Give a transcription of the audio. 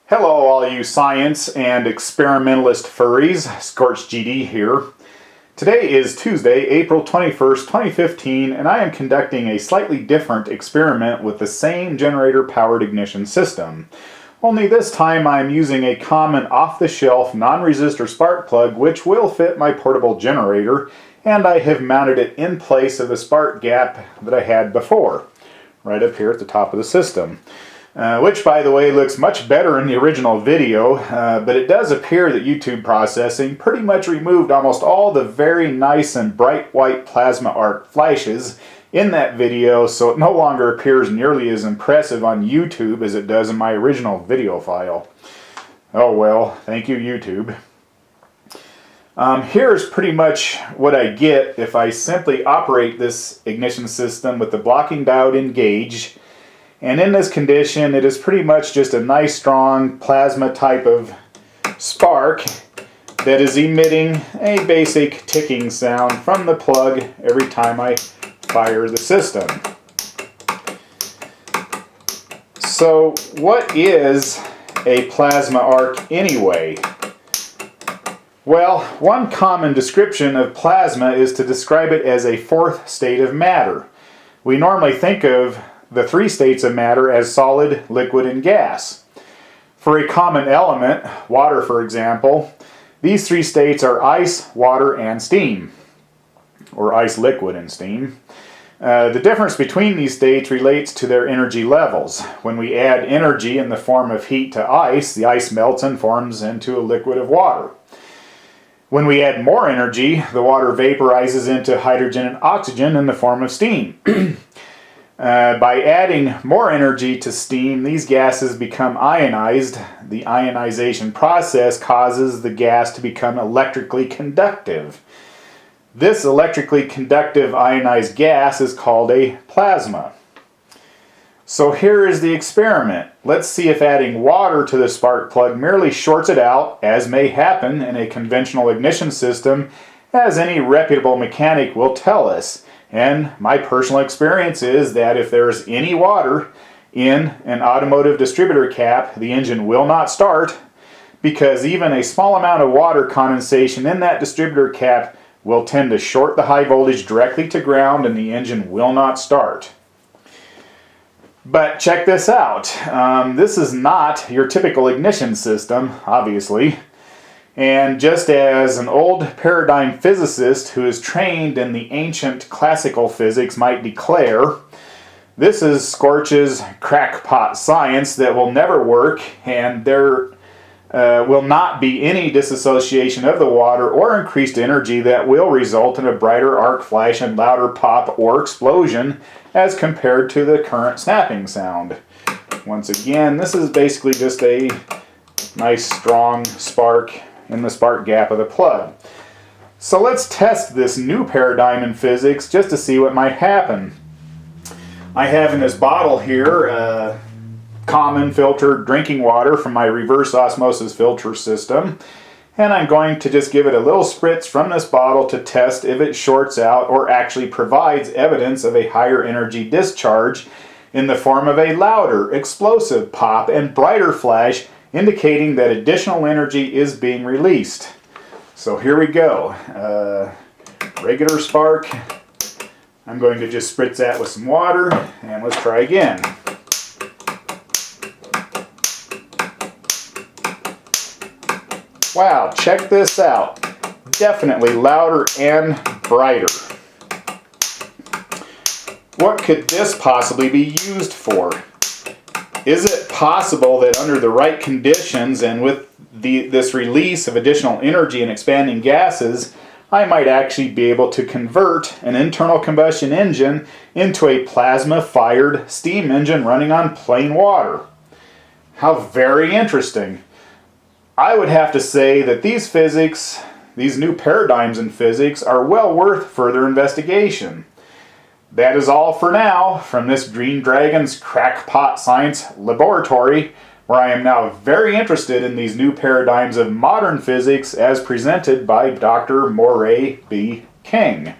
Hello all you science and experimentalist furries, Scorch GD here. Today is Tuesday, April 21st, 2015, and I am conducting a slightly different experiment with the same generator-powered ignition system. Only this time I am using a common off-the-shelf non-resistor spark plug which will fit my portable generator, and I have mounted it in place of the spark gap that I had before, right up here at the top of the system. Which, by the way, looks much better in the original video, but it does appear that YouTube processing pretty much removed almost all the very nice and bright white plasma arc flashes in that video, so it no longer appears nearly as impressive on YouTube as it does in my original video file. Oh well, thank you YouTube. Here's pretty much what I get if I simply operate this ignition system with the blocking diode engaged. And in this condition, it is pretty much just a nice strong plasma type of spark that is emitting a basic ticking sound from the plug every time I fire the system. So what is a plasma arc anyway? Well, one common description of plasma is to describe it as a fourth state of matter. We normally think of the three states of matter as solid, liquid, and gas. For a common element, water for example, these three states are ice, water, and steam, or ice, liquid, and steam. The difference between these states relates to their energy levels. When we add energy in the form of heat to ice, the ice melts and forms into a liquid of water. When we add more energy, the water vaporizes into hydrogen and oxygen in the form of steam. By adding more energy to steam, these gases become ionized. The ionization process causes the gas to become electrically conductive. This electrically conductive ionized gas is called a plasma. So here is the experiment. Let's see if adding water to the spark plug merely shorts it out, as may happen in a conventional ignition system, as any reputable mechanic will tell us. And my personal experience is that if there's any water in an automotive distributor cap, the engine will not start, because even a small amount of water condensation in that distributor cap will tend to short the high voltage directly to ground and the engine will not start. But check this out. This is not your typical ignition system, obviously. And just as an old paradigm physicist who is trained in the ancient classical physics might declare, this is Scorch's crackpot science that will never work, and there will not be any disassociation of the water or increased energy that will result in a brighter arc flash and louder pop or explosion as compared to the current snapping sound. Once again, this is basically just a nice strong spark in the spark gap of the plug. So let's test this new paradigm in physics just to see what might happen. I have in this bottle here common filtered drinking water from my reverse osmosis filter system, and I'm going to just give it a little spritz from this bottle to test if it shorts out or actually provides evidence of a higher energy discharge in the form of a louder explosive pop and brighter flash, indicating that additional energy is being released. So here we go. Regular spark. I'm going to just spritz that with some water, and let's try again. Wow, check this out. Definitely louder and brighter. What could this possibly be used for? Is it possible that under the right conditions and with this release of additional energy and expanding gases, I might actually be able to convert an internal combustion engine into a plasma-fired steam engine running on plain water? How very interesting. I would have to say that these new paradigms in physics, are well worth further investigation. That is all for now from this Green Dragon's Crackpot Science Laboratory, where I am now very interested in these new paradigms of modern physics as presented by Dr. Moray B. King.